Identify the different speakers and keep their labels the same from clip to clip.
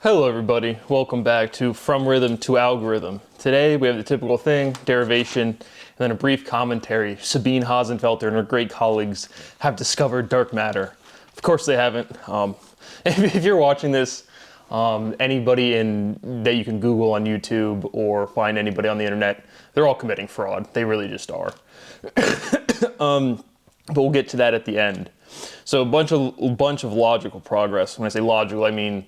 Speaker 1: Hello everybody, welcome back to From Rhythm to Algorithm. Today we have the typical thing, derivation, and then a brief commentary. Sabine Hasenfelter and her great colleagues have discovered dark matter. Of course they haven't. If you're watching this, anybody that you can Google on YouTube or find anybody on the internet, they're all committing fraud. They really just are. But we'll get to that at the end. So a bunch of logical progress. When I say logical, I mean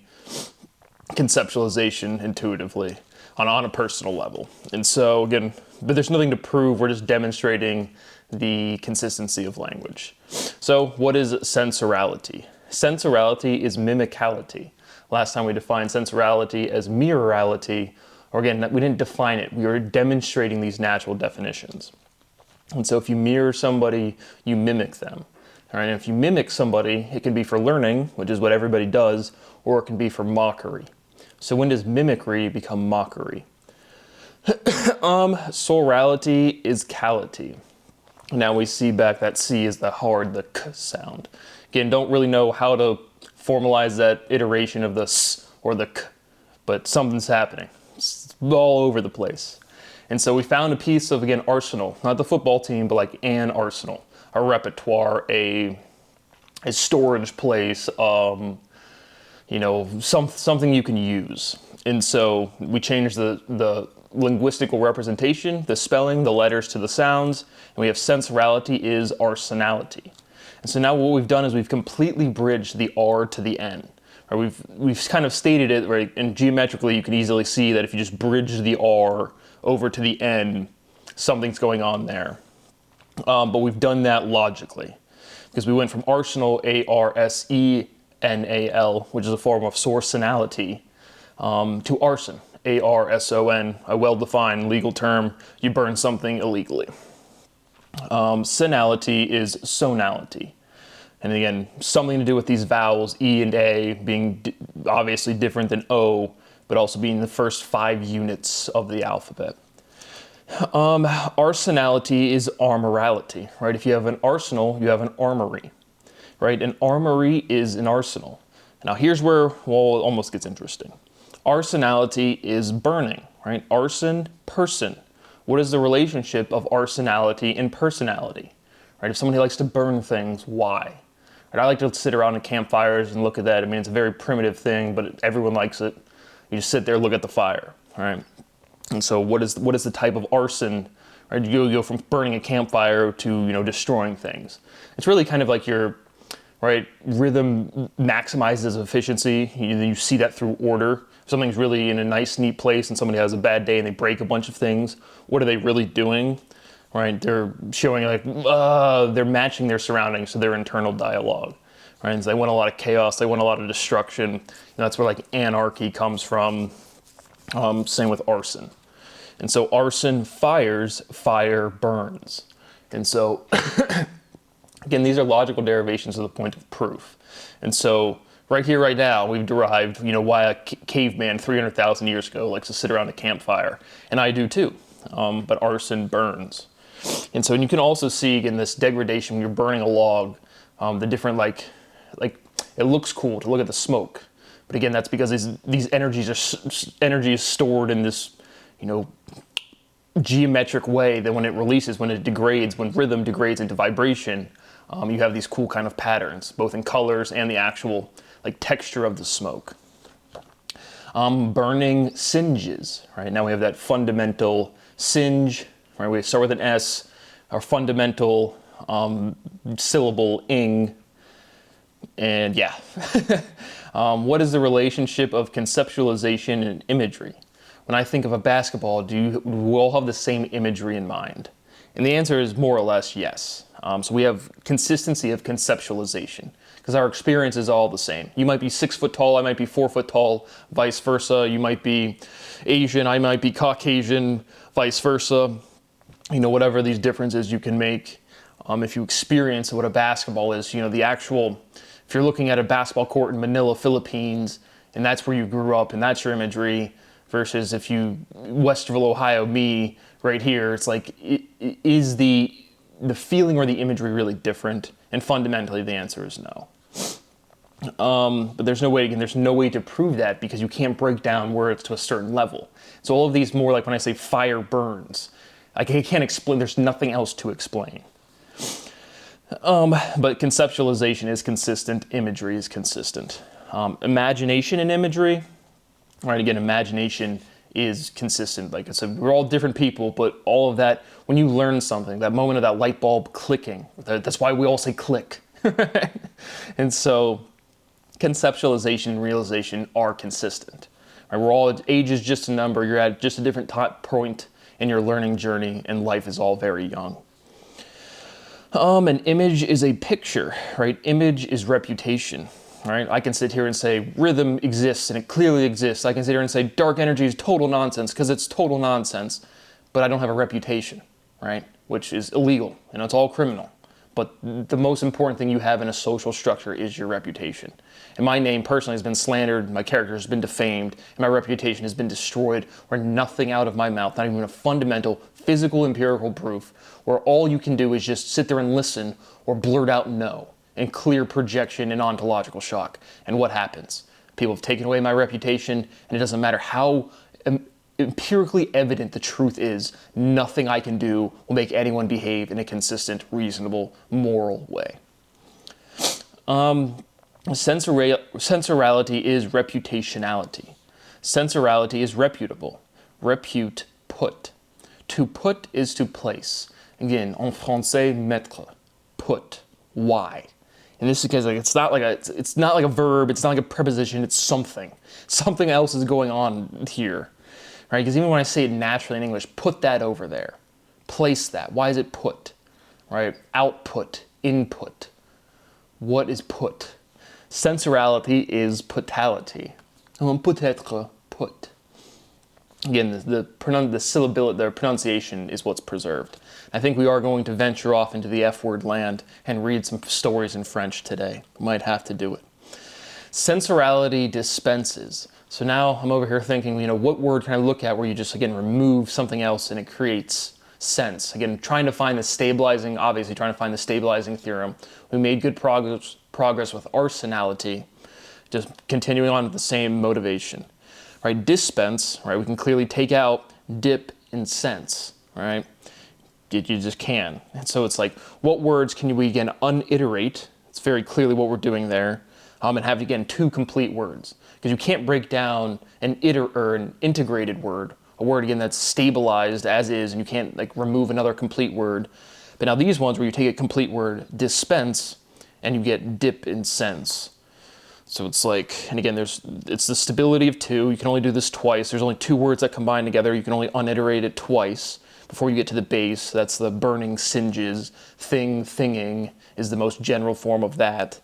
Speaker 1: conceptualization intuitively on a personal level. And so again, but there's nothing to prove, we're just demonstrating the consistency of language. So what is sensorality? Sensorality is mimicality. Last time we defined sensorality as mirrorality, or again, we didn't define it, we were demonstrating these natural definitions. And so if you mirror somebody, you mimic them. All right, and if you mimic somebody, it can be for learning, which is what everybody does, or it can be for mockery. So when does mimicry become mockery? Sorality is cality. Now we see back that C is the k sound. Again, don't really know how to formalize that iteration of the S or the K, but something's happening. It's all over the place. And so we found a piece of, again, arsenal, not the football team, but like an arsenal, a repertoire, a storage place, something you can use. And so we changed the linguistical representation, the spelling, the letters to the sounds, and we have sensorality is arsenality. And so now what we've done is we've completely bridged the R to the N. Right? We've kind of stated it, right, and geometrically you can easily see that if you just bridge the R over to the N, something's going on there. But we've done that logically, because we went from arsenal, A-R-S-E-N-A-L, which is a form of sourcinality, to arson, A-R-S-O-N, a well-defined legal term. You burn something illegally. Sonality is sonality. And again, something to do with these vowels, E and A, being obviously different than O, but also being the first 5 units of the alphabet. Arsenality is armorality, right? If you have an arsenal, you have an armory, right? An armory is an arsenal. Now here's where, well, it almost gets interesting. Arsenality is burning, right? Arson, person. What is the relationship of arsenality and personality, right? If somebody likes to burn things, why? Right? I like to sit around in campfires and look at that. I mean, it's a very primitive thing, but everyone likes it. You just sit there, look at the fire, right? And so what is the type of arson, right? You go from burning a campfire to, destroying things. It's really kind of like your, right, rhythm maximizes efficiency. You see that through order. If something's really in a nice, neat place and somebody has a bad day and they break a bunch of things, what are they really doing, right? They're showing they're matching their surroundings to their internal dialogue, right? And so they want a lot of chaos, they want a lot of destruction. And that's where like anarchy comes from. Same with arson. And so arson fires, fire burns. And so, again, these are logical derivations to the point of proof. And so right here, right now, we've derived, why a caveman 300,000 years ago likes to sit around a campfire. And I do too, but arson burns. And so you can also see, again, this degradation when you're burning a log, the different, like it looks cool to look at the smoke. But again, that's because these energy is stored in this, geometric way that when it releases, when it degrades, when rhythm degrades into vibration, you have these cool kind of patterns, both in colors and the actual texture of the smoke. Burning singes, right? Now we have that fundamental singe, right? We start with an S, our fundamental syllable ing, and yeah. What is the relationship of conceptualization and imagery? When I think of a basketball, do we all have the same imagery in mind? And the answer is more or less yes. So we have consistency of conceptualization because our experience is all the same. You might be 6 foot tall, I might be 4 foot tall, vice versa. You might be Asian, I might be Caucasian, vice versa. Whatever these differences you can make. If you experience what a basketball is, if you're looking at a basketball court in Manila, Philippines, and that's where you grew up and that's your imagery, versus if you, Westerville, Ohio, me, right here, it's like, is the feeling or the imagery really different? And fundamentally, the answer is no. But there's no way, again, there's no way to prove that because you can't break down words to a certain level. So all of these more like when I say fire burns, like I can't explain, there's nothing else to explain. But conceptualization is consistent, imagery is consistent. Imagination and imagery, right, again, imagination is consistent. Like I said, we're all different people, but all of that, when you learn something, that moment of that light bulb clicking, that's why we all say click. And so conceptualization and realization are consistent. Right? We're all, age is just a number, you're at just a different point in your learning journey, and life is all very young. An image is a picture, right? Image is reputation, right? I can sit here and say rhythm exists and it clearly exists. I can sit here and say dark energy is total nonsense because it's total nonsense, but I don't have a reputation, right? Which is illegal and it's all criminal. But the most important thing you have in a social structure is your reputation. And my name personally has been slandered, my character has been defamed, and my reputation has been destroyed, where nothing out of my mouth, not even a fundamental, physical, empirical proof, where all you can do is just sit there and listen or blurt out no, and clear projection and ontological shock. And what happens? People have taken away my reputation, and it doesn't matter how empirically evident the truth is, nothing I can do will make anyone behave in a consistent, reasonable, moral way. Sensorality is reputationality. Sensorality is reputable. Repute, put. To put is to place. Again, en français, mettre. Put. Why? And this is because it's not like a verb, it's not like a preposition, it's something. Something else is going on here. Right? Because even when I say it naturally in English, put that over there. Place that. Why is it put? Right? Output, input. What is put? Sensorality is putality. Peut-être, put. Again, the pronunciation is what's preserved. I think we are going to venture off into the F-word land and read some stories in French today. We might have to do it. Sensorality dispenses. So now I'm over here thinking, what word can I look at where you just, again, remove something else and it creates sense? Again, trying to find the stabilizing theorem. We made good progress with arsenality, just continuing on with the same motivation. Right, dispense, right, we can clearly take out dip and sense, right? You just can. And so it's like, what words can we, again, uniterate? It's very clearly what we're doing there. And have, again, two complete words. Because you can't break down an integrated word, a word, again, that's stabilized as is, and you can't, like, remove another complete word. But now these ones where you take a complete word, dispense, and you get dip and sense. So it's like, and again, it's the stability of two. You can only do this twice. There's only two words that combine together. You can only uniterate it twice before you get to the base. That's the burning singes. Thinging is the most general form of that.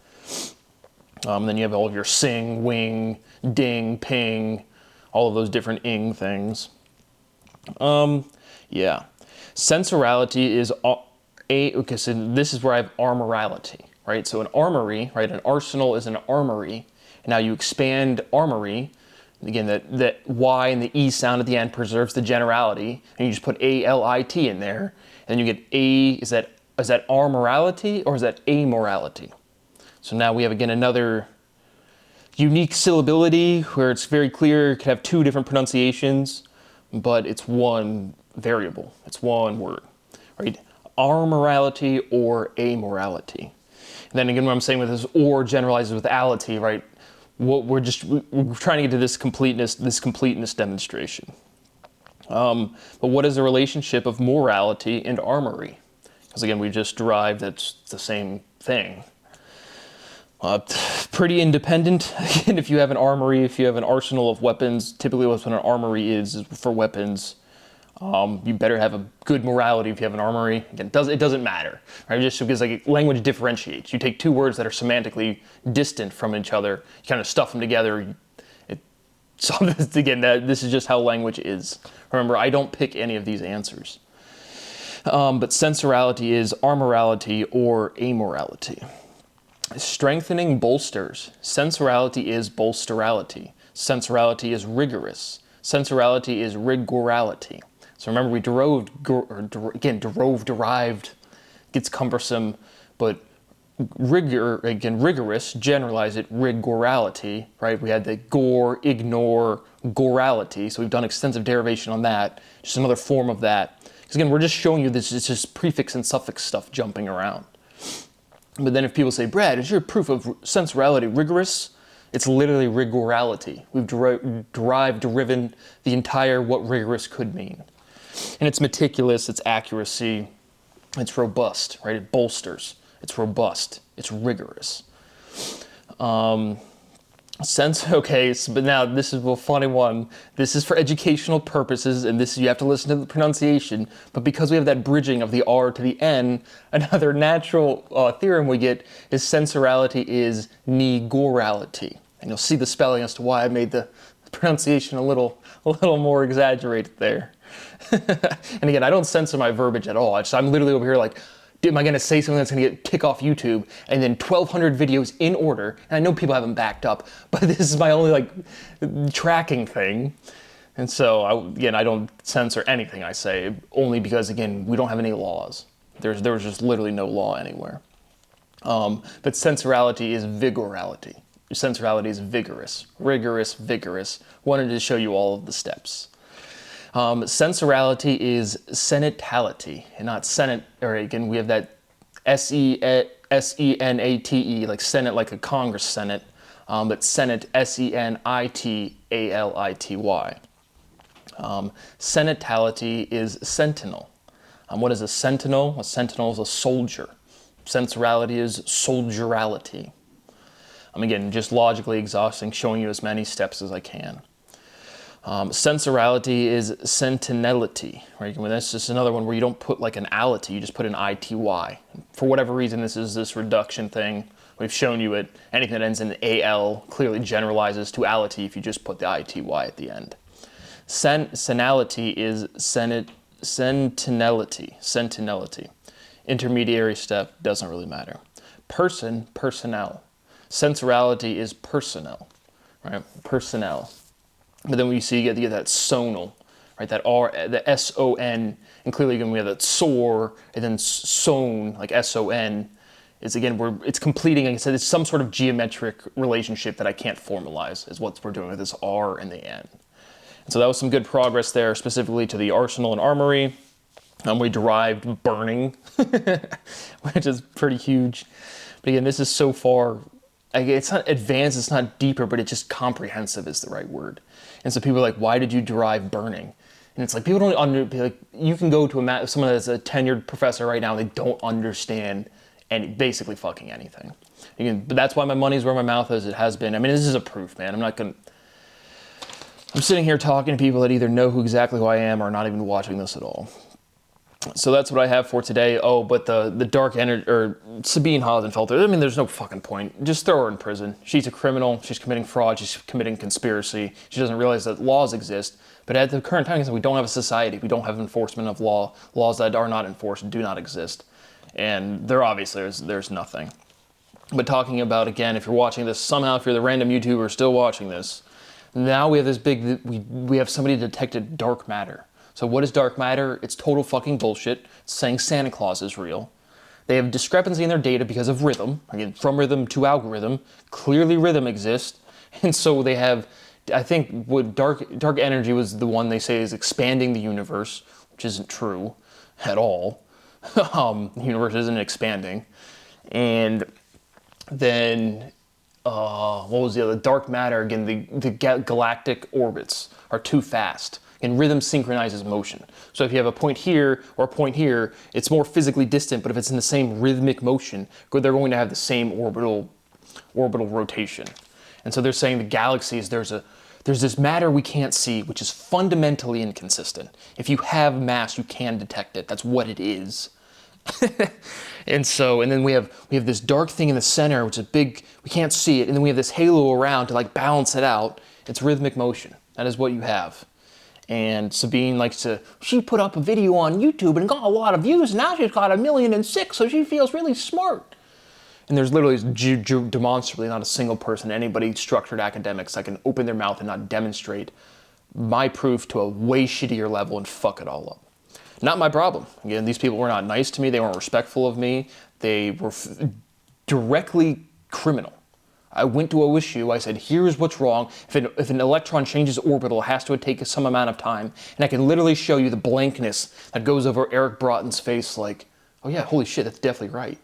Speaker 1: Then you have all of your sing, wing, ding, ping, all of those different ing things. Yeah. Sensorality is okay, so this is where I have armorality, right? So an armory, right? An arsenal is an armory. And now you expand armory. Again, that Y and the E sound at the end preserves the generality. And you just put A-L-I-T in there. And you get is that armorality or is that amorality? So now we have, again, another unique syllability where it's very clear. It can have two different pronunciations, but it's one variable. It's one word, right? Armorality or amorality. And then again, what I'm saying with this or generalizes with ality, right? What we're trying to get to this completeness demonstration. But what is the relationship of morality and armory? Because again, we just derived that's the same thing. Pretty independent. Again, if you have an armory, if you have an arsenal of weapons, typically what an armory is for weapons. You better have a good morality if you have an armory. Again, it doesn't matter, right? Just because like language differentiates. You take two words that are semantically distant from each other, you kind of stuff them together. So again, this is just how language is. Remember, I don't pick any of these answers. But sensorality is armorality or amorality. Strengthening bolsters. Sensorality is bolsterality. Sensorality is rigorous. Sensorality is rigorality. So remember, we derived, gets cumbersome, but rigorous, generalize it, rigorality, right? We had the gore, ignore, gorality. So we've done extensive derivation on that. Just another form of that. Because again, we're just showing you this, it's just prefix and suffix stuff jumping around. But then if people say, Brad, is your proof of sensorality rigorous? It's literally rigorality. We've driven the entire what rigorous could mean. And it's meticulous, it's accuracy, it's robust, right? It bolsters, it's robust, it's rigorous. Okay, but now this is a funny one. This is for educational purposes, and this you have to listen to the pronunciation. But because we have that bridging of the R to the N, another natural theorem we get is sensorality is negorality. And you'll see the spelling as to why I made the pronunciation a little more exaggerated there. And again, I don't censor my verbiage at all. I'm literally over here like, am I going to say something that's going to kick off YouTube? And then 1,200 videos in order. And I know people have them backed up, but this is my only tracking thing. And so I don't censor anything I say, only because again, we don't have any laws. There was just literally no law anywhere. But sensorality is vigorality. Sensorality is vigorous, rigorous, vigorous. Wanted to show you all of the steps. Sensorality is senatality, and not senate, or again, we have that S-E-N-A-T-E, like senate, like a Congress Senate, but senate, S-E-N-I-T-A-L-I-T-Y. Senatality is sentinel. What is a sentinel? A sentinel is a soldier. Sensorality is soldierality. Again, just logically exhausting, showing you as many steps as I can. Sensorality is sentinelity, right? That's just another one where you don't put like an ality, you just put an I-T-Y. For whatever reason, this is this reduction thing. We've shown you it. Anything that ends in A-L clearly generalizes to ality if you just put the I-T-Y at the end. Senality is sentinelity. Intermediary step, doesn't really matter. Personnel. Sensorality is personnel, right? Personnel. But then when you see, you get that sonal, right? That R, the S-O-N, and clearly again we have that sore, and then son, like S-O-N, is again, it's completing, like I said, it's some sort of geometric relationship that I can't formalize, is what we're doing with this R and the N. And so that was some good progress there, specifically to the arsenal and armory. We derived burning, which is pretty huge. But again, this is so far, it's not advanced, it's not deeper, but it's just comprehensive is the right word. And so people are like, why did you derive burning? And it's like, people don't you can go to someone that's a tenured professor right now, they don't understand basically fucking anything. Again, but that's why my money's where my mouth is, it has been. I mean, this is a proof, man. I'm sitting here talking to people that either know exactly who I am or not even watching this at all. So that's what I have for today. Oh, but the dark energy, or Sabine Hossenfelter, I mean, there's no fucking point. Just throw her in prison. She's a criminal. She's committing fraud. She's committing conspiracy. She doesn't realize that laws exist. But at the current time, we don't have a society. We don't have enforcement of law. Laws that are not enforced do not exist. And there obviously there's nothing. But talking about, again, if you're watching this, somehow if you're the random YouTuber still watching this, now we have this big, we have somebody detected dark matter. So what is dark matter? It's total fucking bullshit. It's saying Santa Claus is real. They have discrepancy in their data because of rhythm. Again, from rhythm to algorithm. Clearly rhythm exists. And so they have, I think what dark energy was the one they say is expanding the universe, which isn't true at all. The universe isn't expanding. And then, what was the other? Dark matter, again, the galactic orbits are too fast. And rhythm synchronizes motion. So if you have a point here or a point here, it's more physically distant, but if it's in the same rhythmic motion, they're going to have the same orbital rotation. And so they're saying the galaxies, there's this matter we can't see, which is fundamentally inconsistent. If you have mass, you can detect it. That's what it is. And then we have this dark thing in the center, which is big, we can't see it. And then we have this halo around to like balance it out. It's rhythmic motion. That is what you have. And Sabine she put up a video on YouTube and got a lot of views. Now she's got 1,000,006, so she feels really smart. And there's literally demonstrably not a single person, anybody structured academics that can open their mouth and not demonstrate my proof to a way shittier level and fuck it all up. Not my problem. Again, these people were not nice to me. They weren't respectful of me. They were directly criminal. I went to OSU, I said, here's what's wrong. If an electron changes orbital, it has to take some amount of time. And I can literally show you the blankness that goes over Eric Broughton's face like, oh yeah, holy shit, that's definitely right.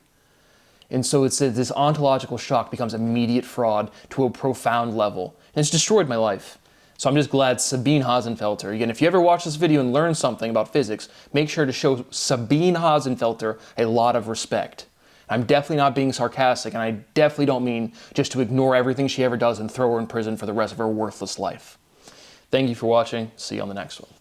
Speaker 1: And so it's this ontological shock becomes immediate fraud to a profound level. And it's destroyed my life. So I'm just glad Sabine Hasenfelter, again, if you ever watch this video and learn something about physics, make sure to show Sabine Hasenfelter a lot of respect. I'm definitely not being sarcastic, and I definitely don't mean just to ignore everything she ever does and throw her in prison for the rest of her worthless life. Thank you for watching. See you on the next one.